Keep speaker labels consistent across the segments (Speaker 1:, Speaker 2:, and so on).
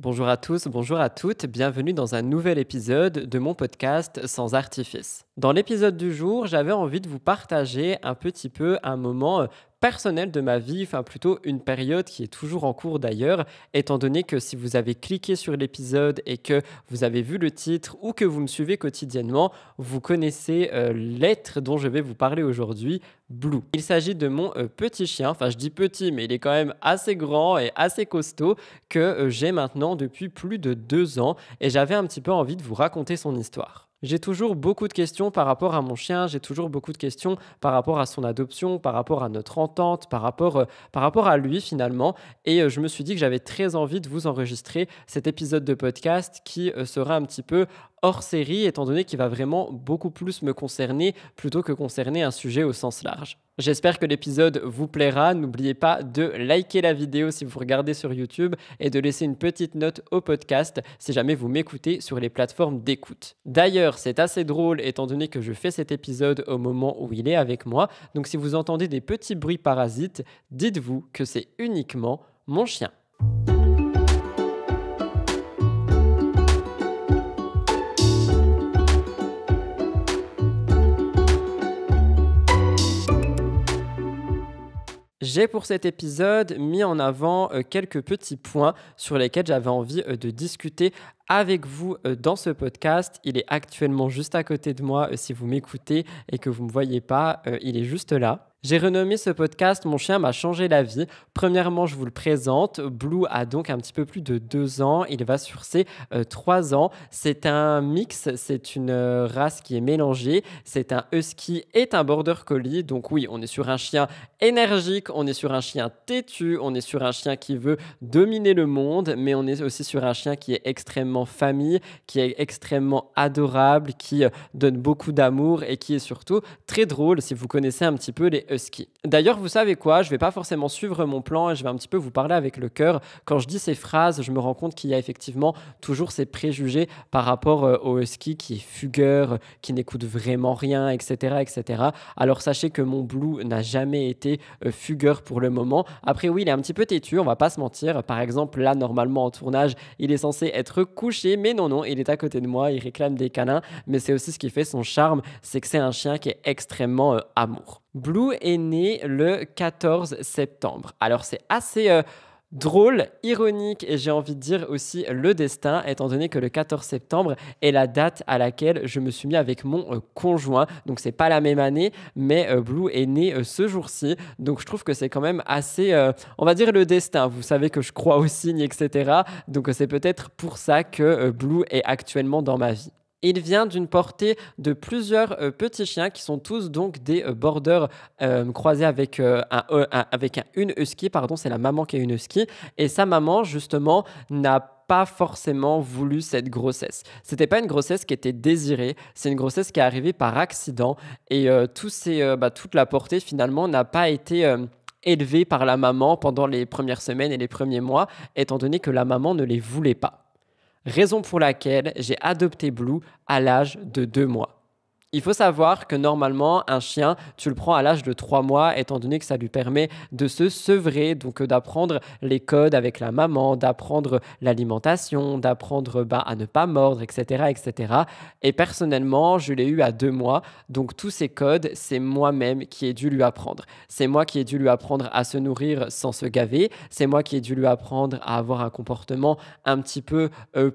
Speaker 1: Bonjour à tous, bonjour à toutes, bienvenue dans un nouvel épisode de mon podcast Sans artifice. Dans l'épisode du jour, j'avais envie de vous partager un petit peu un moment personnel de ma vie, enfin plutôt une période qui est toujours en cours d'ailleurs, étant donné que si vous avez cliqué sur l'épisode et que vous avez vu le titre ou que vous me suivez quotidiennement, vous connaissez l'être dont je vais vous parler aujourd'hui, Blue. Il s'agit de mon petit chien, enfin je dis petit mais il est quand même assez grand et assez costaud que j'ai maintenant depuis plus de 2 ans et j'avais un petit peu envie de vous raconter son histoire. J'ai toujours beaucoup de questions par rapport à mon chien, j'ai toujours beaucoup de questions par rapport à son adoption, par rapport à notre entente, par rapport à lui finalement. Et je me suis dit que j'avais très envie de vous enregistrer cet épisode de podcast qui sera un petit peu hors série, étant donné qu'il va vraiment beaucoup plus me concerner plutôt que concerner un sujet au sens large. J'espère que l'épisode vous plaira. N'oubliez pas de liker la vidéo si vous regardez sur YouTube et de laisser une petite note au podcast si jamais vous m'écoutez sur les plateformes d'écoute. D'ailleurs, c'est assez drôle étant donné que je fais cet épisode au moment où il est avec moi. Donc si vous entendez des petits bruits parasites, dites-vous que c'est uniquement mon chien. J'ai pour cet épisode mis en avant quelques petits points sur lesquels j'avais envie de discuter avec vous dans ce podcast. Il est actuellement juste à côté de moi si vous m'écoutez et que vous ne me voyez pas, il est juste là. J'ai renommé ce podcast «Mon chien m'a changé la vie». Premièrement, je vous le présente. Blue a donc un petit peu plus de 2 ans. Il va sur ses 3 ans. C'est un mix, c'est une race qui est mélangée. C'est un husky et un border collie. Donc oui, on est sur un chien énergique, on est sur un chien têtu, on est sur un chien qui veut dominer le monde, mais on est aussi sur un chien qui est extrêmement famille, qui est extrêmement adorable, qui donne beaucoup d'amour et qui est surtout très drôle si vous connaissez un petit peu les huskies. D'ailleurs, vous savez quoi? Je ne vais pas forcément suivre mon plan et je vais un petit peu vous parler avec le cœur. Quand je dis ces phrases, je me rends compte qu'il y a effectivement toujours ces préjugés par rapport au husky qui est fugueur, qui n'écoute vraiment rien, etc., etc. Alors sachez que mon Blue n'a jamais été fugueur pour le moment. Après oui, il est un petit peu têtu, on va pas se mentir. Par exemple, là, normalement en tournage, il est censé être couché, mais non, il est à côté de moi, il réclame des câlins. Mais c'est aussi ce qui fait son charme, c'est que c'est un chien qui est extrêmement amour. Blue est né le 14 septembre. Alors c'est assez drôle, ironique et j'ai envie de dire aussi le destin, étant donné que le 14 septembre est la date à laquelle je me suis mis avec mon conjoint. Donc c'est pas la même année, mais Blue est né ce jour-ci. Donc je trouve que c'est quand même assez, on va dire le destin. Vous savez que je crois aux signes, etc. Donc c'est peut-être pour ça que Blue est actuellement dans ma vie. Il vient d'une portée de plusieurs petits chiens qui sont tous donc des border croisés avec, une husky, pardon, c'est la maman qui est une husky. Et sa maman, justement, n'a pas forcément voulu cette grossesse. C'était pas une grossesse qui était désirée, c'est une grossesse qui est arrivée par accident. Et toute la portée, finalement, n'a pas été élevée par la maman pendant les premières semaines et les premiers mois, étant donné que la maman ne les voulait pas. Raison pour laquelle j'ai adopté Blue à l'âge de 2 mois. Il faut savoir que normalement, un chien, tu le prends à l'âge de 3 mois, étant donné que ça lui permet de se sevrer, donc d'apprendre les codes avec la maman, d'apprendre l'alimentation, d'apprendre à ne pas mordre, etc., etc. Et personnellement, je l'ai eu à 2 mois, donc tous ces codes, c'est moi-même qui ai dû lui apprendre. C'est moi qui ai dû lui apprendre à se nourrir sans se gaver, c'est moi qui ai dû lui apprendre à avoir un comportement un petit peu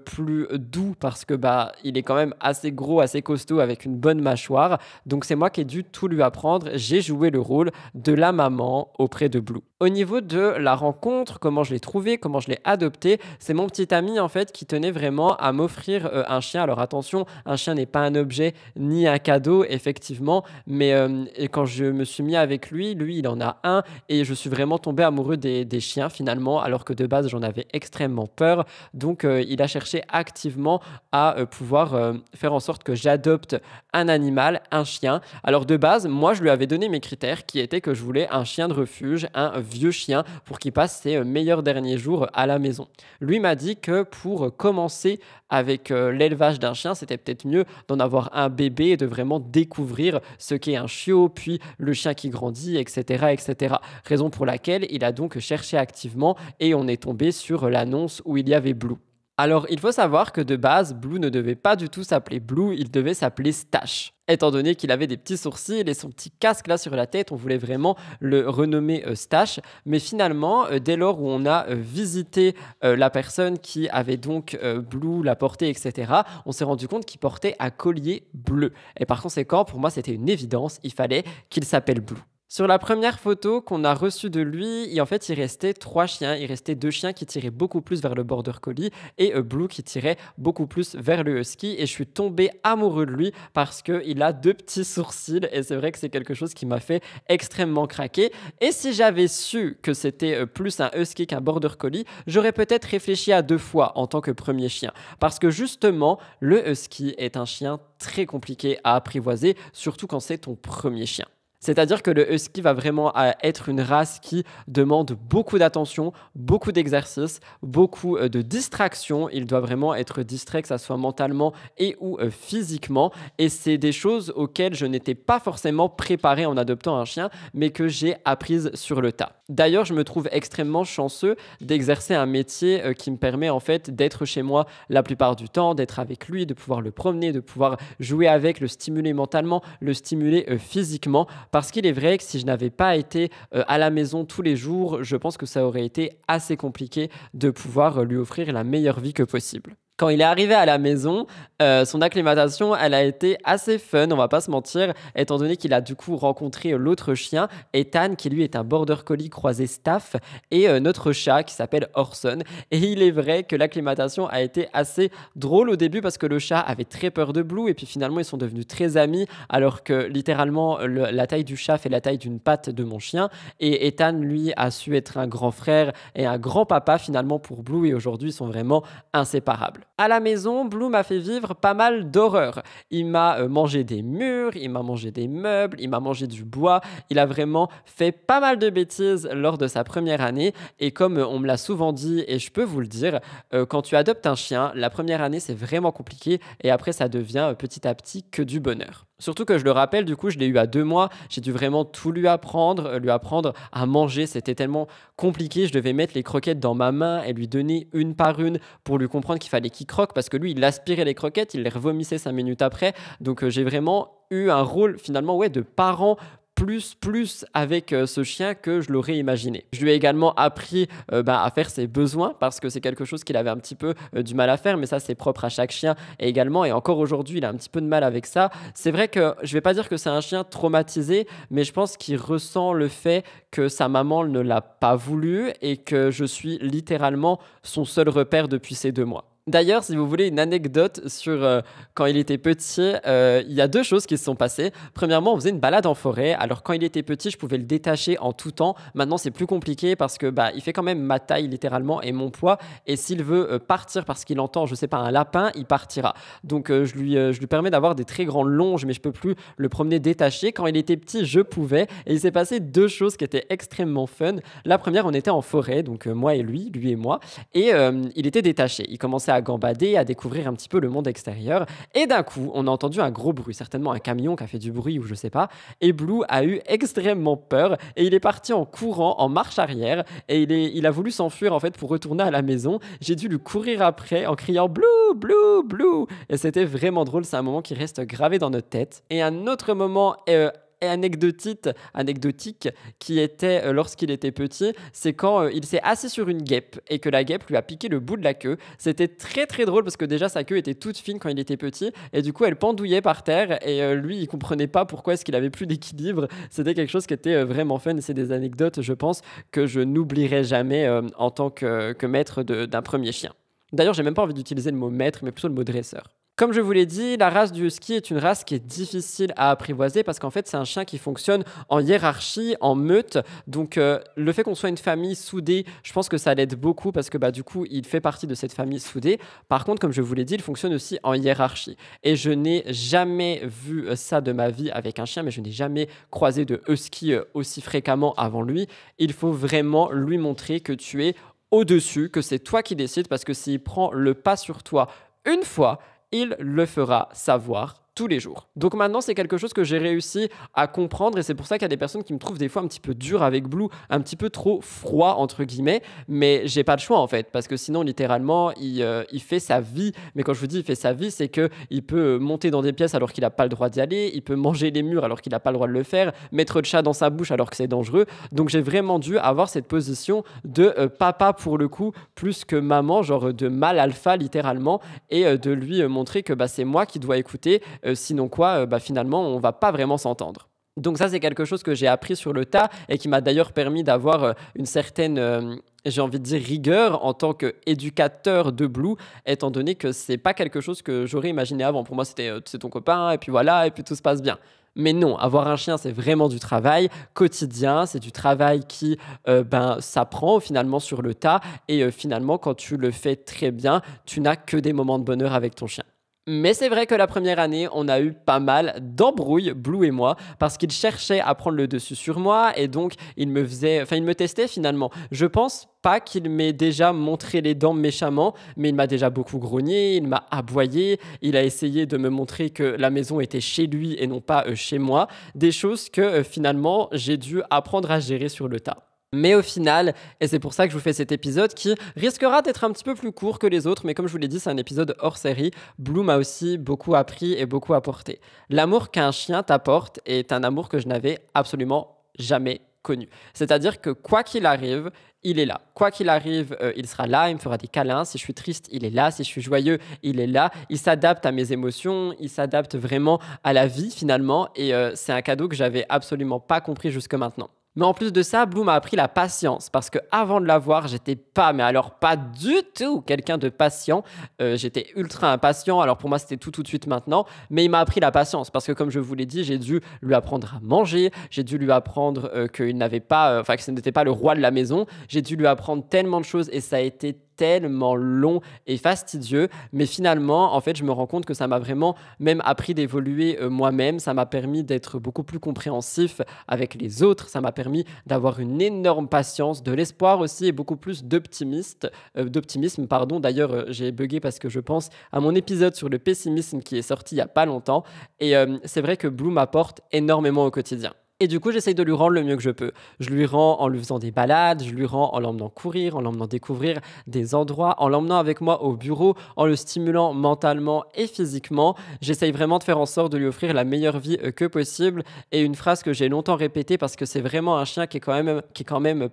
Speaker 1: plus doux parce que il est quand même assez gros, assez costaud avec une bonne mâchoire. Donc c'est moi qui ai dû tout lui apprendre. J'ai joué le rôle de la maman auprès de Blue. Au niveau de la rencontre, comment je l'ai trouvé, comment je l'ai adopté, c'est mon petit ami en fait qui tenait vraiment à m'offrir un chien. Alors attention, un chien n'est pas un objet ni un cadeau effectivement, mais et quand je me suis mis avec lui, il en a un et je suis vraiment tombé amoureux des chiens finalement, alors que de base j'en avais extrêmement peur. Donc il a cherché activement à pouvoir faire en sorte que j'adopte un animal, un chien. Alors de base, moi je lui avais donné mes critères qui étaient que je voulais un chien de refuge, un vieux chien pour qu'il passe ses meilleurs derniers jours à la maison. Lui m'a dit que pour commencer avec l'élevage d'un chien, c'était peut-être mieux d'en avoir un bébé et de vraiment découvrir ce qu'est un chiot, puis le chien qui grandit, etc., etc. Raison pour laquelle il a donc cherché activement et on est tombé sur l'annonce où il y avait Blue. Alors, il faut savoir que de base, Blue ne devait pas du tout s'appeler Blue, il devait s'appeler Stache. Étant donné qu'il avait des petits sourcils et son petit casque là sur la tête, on voulait vraiment le renommer Stache. Mais finalement, dès lors où on a visité la personne qui avait donc Blue, la portée, etc., on s'est rendu compte qu'il portait un collier bleu. Et par conséquent, pour moi, c'était une évidence, il fallait qu'il s'appelle Blue. Sur la première photo qu'on a reçue de lui, en fait, il restait 3 chiens. Il restait 2 chiens qui tiraient beaucoup plus vers le border collie et Blue qui tirait beaucoup plus vers le husky. Et je suis tombé amoureux de lui parce qu'il a 2 petits sourcils et c'est vrai que c'est quelque chose qui m'a fait extrêmement craquer. Et si j'avais su que c'était plus un husky qu'un border collie, j'aurais peut-être réfléchi à 2 fois en tant que premier chien. Parce que justement, le husky est un chien très compliqué à apprivoiser, surtout quand c'est ton premier chien. C'est-à-dire que le husky va vraiment être une race qui demande beaucoup d'attention, beaucoup d'exercice, beaucoup de distraction. Il doit vraiment être distrait, que ça soit mentalement et ou physiquement. Et c'est des choses auxquelles je n'étais pas forcément préparé en adoptant un chien, mais que j'ai apprises sur le tas. D'ailleurs, je me trouve extrêmement chanceux d'exercer un métier qui me permet en fait d'être chez moi la plupart du temps, d'être avec lui, de pouvoir le promener, de pouvoir jouer avec, le stimuler mentalement, le stimuler physiquement. Parce qu'il est vrai que si je n'avais pas été à la maison tous les jours, je pense que ça aurait été assez compliqué de pouvoir lui offrir la meilleure vie que possible. Quand il est arrivé à la maison, son acclimatation, elle a été assez fun, on va pas se mentir, étant donné qu'il a du coup rencontré l'autre chien, Ethan, qui lui est un border collie croisé staff, et notre chat qui s'appelle Orson. Et il est vrai que l'acclimatation a été assez drôle au début parce que le chat avait très peur de Blue, et puis finalement ils sont devenus très amis, alors que littéralement la taille du chat fait la taille d'une patte de mon chien. Et Ethan, lui, a su être un grand frère et un grand papa finalement pour Blue, et aujourd'hui ils sont vraiment inséparables. À la maison, Blue m'a fait vivre pas mal d'horreurs. Il m'a mangé des murs, il m'a mangé des meubles, il m'a mangé du bois. Il a vraiment fait pas mal de bêtises lors de sa première année. Et comme on me l'a souvent dit, et je peux vous le dire, quand tu adoptes un chien, la première année c'est vraiment compliqué et après ça devient petit à petit que du bonheur. Surtout que je le rappelle, du coup, je l'ai eu à 2 mois. J'ai dû vraiment tout lui apprendre à manger. C'était tellement compliqué. Je devais mettre les croquettes dans ma main et lui donner une par une pour lui comprendre qu'il fallait qu'il croque parce que lui, il aspirait les croquettes, il les revomissait 5 minutes après. Donc, j'ai vraiment eu un rôle finalement de parent plus avec ce chien que je l'aurais imaginé. Je lui ai également appris à faire ses besoins parce que c'est quelque chose qu'il avait un petit peu du mal à faire, mais ça c'est propre à chaque chien également, et encore aujourd'hui il a un petit peu de mal avec ça. C'est vrai que je vais pas dire que c'est un chien traumatisé, mais je pense qu'il ressent le fait que sa maman ne l'a pas voulu et que je suis littéralement son seul repère depuis ces 2 mois. D'ailleurs, si vous voulez une anecdote sur quand il était petit, il y a 2 choses qui se sont passées. Premièrement, on faisait une balade en forêt. Alors, quand il était petit, je pouvais le détacher en tout temps. Maintenant, c'est plus compliqué parce que il fait quand même ma taille littéralement et mon poids. Et s'il veut partir parce qu'il entend, je sais pas, un lapin, il partira. Donc, je lui permets d'avoir des très grandes longes, mais je peux plus le promener détaché. Quand il était petit, je pouvais. Et il s'est passé 2 choses qui étaient extrêmement fun. La première, on était en forêt, donc moi et lui et moi. Et il était détaché. Il commençait à gambader, à découvrir un petit peu le monde extérieur. Et d'un coup, on a entendu un gros bruit, certainement un camion qui a fait du bruit ou je sais pas. Et Blue a eu extrêmement peur et il est parti en courant, en marche arrière. Et il a voulu s'enfuir en fait pour retourner à la maison. J'ai dû lui courir après en criant Blue, Blue, Blue. Et c'était vraiment drôle. C'est un moment qui reste gravé dans notre tête. Et un autre moment anecdotique qui était lorsqu'il était petit, c'est quand il s'est assis sur une guêpe et que la guêpe lui a piqué le bout de la queue. C'était très très drôle parce que déjà sa queue était toute fine quand il était petit et du coup elle pendouillait par terre et lui il comprenait pas pourquoi est-ce qu'il avait plus d'équilibre. C'était quelque chose qui était vraiment fun et c'est des anecdotes, je pense, que je n'oublierai jamais en tant que maître d'un premier chien. D'ailleurs, j'ai même pas envie d'utiliser le mot maître, mais plutôt le mot dresseur. Comme je vous l'ai dit, la race du husky est une race qui est difficile à apprivoiser parce qu'en fait, c'est un chien qui fonctionne en hiérarchie, en meute. Donc, le fait qu'on soit une famille soudée, je pense que ça l'aide beaucoup parce que du coup, il fait partie de cette famille soudée. Par contre, comme je vous l'ai dit, il fonctionne aussi en hiérarchie. Et je n'ai jamais vu ça de ma vie avec un chien, mais je n'ai jamais croisé de husky aussi fréquemment avant lui. Il faut vraiment lui montrer que tu es au-dessus, que c'est toi qui décides parce que s'il prend le pas sur toi une fois, il le fera savoir tous les jours. Donc maintenant, c'est quelque chose que j'ai réussi à comprendre et c'est pour ça qu'il y a des personnes qui me trouvent des fois un petit peu dur avec Blue, un petit peu trop froid entre guillemets, mais j'ai pas le choix en fait parce que sinon littéralement il fait sa vie. Mais quand je vous dis il fait sa vie, c'est que il peut monter dans des pièces alors qu'il n'a pas le droit d'y aller, il peut manger les murs alors qu'il n'a pas le droit de le faire, mettre de chat dans sa bouche alors que c'est dangereux. Donc j'ai vraiment dû avoir cette position de papa pour le coup, plus que maman, genre de mâle alpha littéralement, et de lui montrer que c'est moi qui dois écouter, sinon quoi, finalement on va pas vraiment s'entendre. Donc ça, c'est quelque chose que j'ai appris sur le tas et qui m'a d'ailleurs permis d'avoir une certaine, j'ai envie de dire, rigueur en tant qu'éducateur de Blue, étant donné que c'est pas quelque chose que j'aurais imaginé avant. Pour moi, c'était c'est ton copain et puis voilà, et puis tout se passe bien. Mais non, avoir un chien, c'est vraiment du travail quotidien, c'est du travail qui s'apprend finalement sur le tas et finalement, quand tu le fais très bien, tu n'as que des moments de bonheur avec ton chien. Mais c'est vrai que la première année, on a eu pas mal d'embrouilles, Blue et moi, parce qu'il cherchait à prendre le dessus sur moi et donc il me testait finalement. Je pense pas qu'il m'ait déjà montré les dents méchamment, mais il m'a déjà beaucoup grogné, il m'a aboyé, il a essayé de me montrer que la maison était chez lui et non pas chez moi. Des choses que finalement, j'ai dû apprendre à gérer sur le tas. Mais au final, et c'est pour ça que je vous fais cet épisode qui risquera d'être un petit peu plus court que les autres, mais comme je vous l'ai dit, c'est un épisode hors série. Blue m'a aussi beaucoup appris et beaucoup apporté. L'amour qu'un chien t'apporte est un amour que je n'avais absolument jamais connu. C'est-à-dire que quoi qu'il arrive, il est là. Quoi qu'il arrive, il sera là, il me fera des câlins. Si je suis triste, il est là. Si je suis joyeux, il est là. Il s'adapte à mes émotions, il s'adapte vraiment à la vie finalement. Et c'est un cadeau que j'avais absolument pas compris jusque maintenant. Mais en plus de ça, Blue m'a appris la patience parce qu'avant de l'avoir, j'étais pas, mais alors pas du tout quelqu'un de patient. J'étais ultra impatient, alors pour moi c'était tout de suite maintenant, mais il m'a appris la patience parce que comme je vous l'ai dit, j'ai dû lui apprendre à manger, j'ai dû lui apprendre qu'il n'avait pas, que ce n'était pas le roi de la maison, j'ai dû lui apprendre tellement de choses et ça a été tellement long et fastidieux, mais finalement, en fait, je me rends compte que ça m'a vraiment même appris d'évoluer moi-même, ça m'a permis d'être beaucoup plus compréhensif avec les autres, ça m'a permis d'avoir une énorme patience, de l'espoir aussi et beaucoup plus d'optimisme. D'ailleurs, j'ai bugué parce que je pense à mon épisode sur le pessimisme qui est sorti il y a pas longtemps et c'est vrai que Blue m'apporte énormément au quotidien. Et du coup, j'essaye de lui rendre le mieux que je peux. Je lui rends en lui faisant des balades, je lui rends en l'emmenant courir, en l'emmenant découvrir des endroits, en l'emmenant avec moi au bureau, en le stimulant mentalement et physiquement. J'essaye vraiment de faire en sorte de lui offrir la meilleure vie que possible. Et une phrase que j'ai longtemps répétée parce que c'est vraiment un chien qui est quand même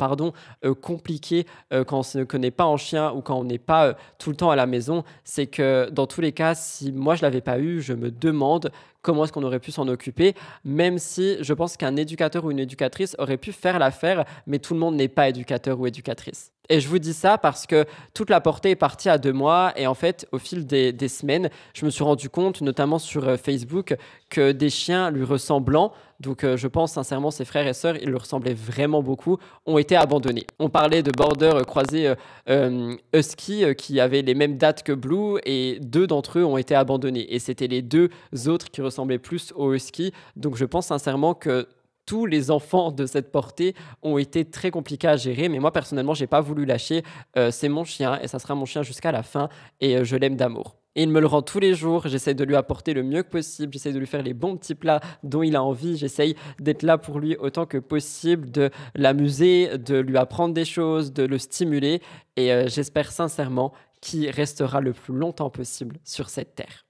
Speaker 1: compliqué quand on ne connaît pas en chien ou quand on n'est pas tout le temps à la maison, c'est que dans tous les cas, si moi je l'avais pas eu, je me demande comment est-ce qu'on aurait pu s'en occuper, même si je pense qu'un éducateur ou une éducatrice aurait pu faire l'affaire, mais tout le monde n'est pas éducateur ou éducatrice. Et je vous dis ça parce que toute la portée est partie à 2 mois et en fait, au fil des semaines, je me suis rendu compte, notamment sur Facebook, que des chiens lui ressemblant, donc je pense sincèrement ses frères et sœurs, ils lui ressemblaient vraiment beaucoup, ont été abandonnés. On parlait de border croisés husky qui avaient les mêmes dates que Blue et 2 d'entre eux ont été abandonnés. Et c'était les 2 autres qui ressemblaient plus aux husky. Donc je pense sincèrement que tous les enfants de cette portée ont été très compliqués à gérer, mais moi personnellement, j'ai pas voulu lâcher. C'est mon chien et ça sera mon chien jusqu'à la fin et je l'aime d'amour. Et il me le rend tous les jours, j'essaie de lui apporter le mieux que possible, j'essaie de lui faire les bons petits plats dont il a envie, j'essaie d'être là pour lui autant que possible, de l'amuser, de lui apprendre des choses, de le stimuler et j'espère sincèrement qu'il restera le plus longtemps possible sur cette terre.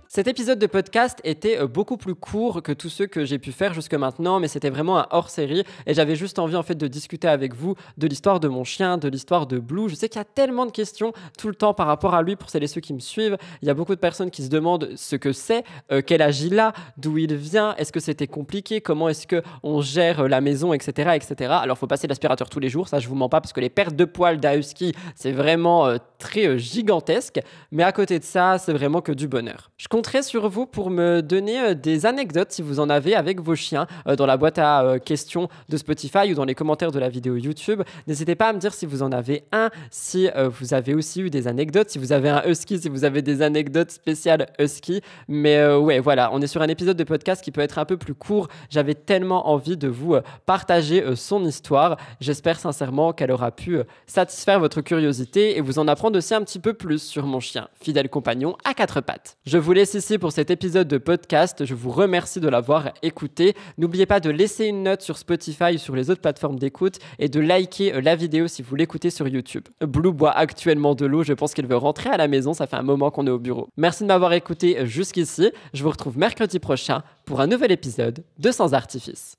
Speaker 1: Cet épisode de podcast était beaucoup plus court que tous ceux que j'ai pu faire jusque maintenant, mais c'était vraiment un hors-série et j'avais juste envie en fait de discuter avec vous de l'histoire de mon chien, de l'histoire de Blue. Je sais qu'il y a tellement de questions tout le temps par rapport à lui pour celles et ceux qui me suivent. Il y a beaucoup de personnes qui se demandent ce que c'est, quel âge il a, d'où il vient, est-ce que c'était compliqué, comment est-ce qu'on gère la maison, etc., etc. Alors, il faut passer l'aspirateur tous les jours, ça je vous mens pas parce que les pertes de poils d'un husky, c'est vraiment très gigantesque, mais à côté de ça, c'est vraiment que du bonheur. Je compte compterai sur vous pour me donner des anecdotes si vous en avez avec vos chiens dans la boîte à questions de Spotify ou dans les commentaires de la vidéo YouTube. N'hésitez pas à me dire si vous en avez un, si vous avez aussi eu des anecdotes, si vous avez un husky, si vous avez des anecdotes spéciales husky. Mais ouais, voilà, on est sur un épisode de podcast qui peut être un peu plus court. J'avais tellement envie de vous partager son histoire. J'espère sincèrement qu'elle aura pu satisfaire votre curiosité et vous en apprendre aussi un petit peu plus sur mon chien, fidèle compagnon à quatre pattes. Je vous laisse ici pour cet épisode de podcast. Je vous remercie de l'avoir écouté. N'oubliez pas de laisser une note sur Spotify ou sur les autres plateformes d'écoute et de liker la vidéo si vous l'écoutez sur YouTube. Blue boit actuellement de l'eau. Je pense qu'il veut rentrer à la maison. Ça fait un moment qu'on est au bureau. Merci de m'avoir écouté jusqu'ici. Je vous retrouve mercredi prochain pour un nouvel épisode de Sans Artifice.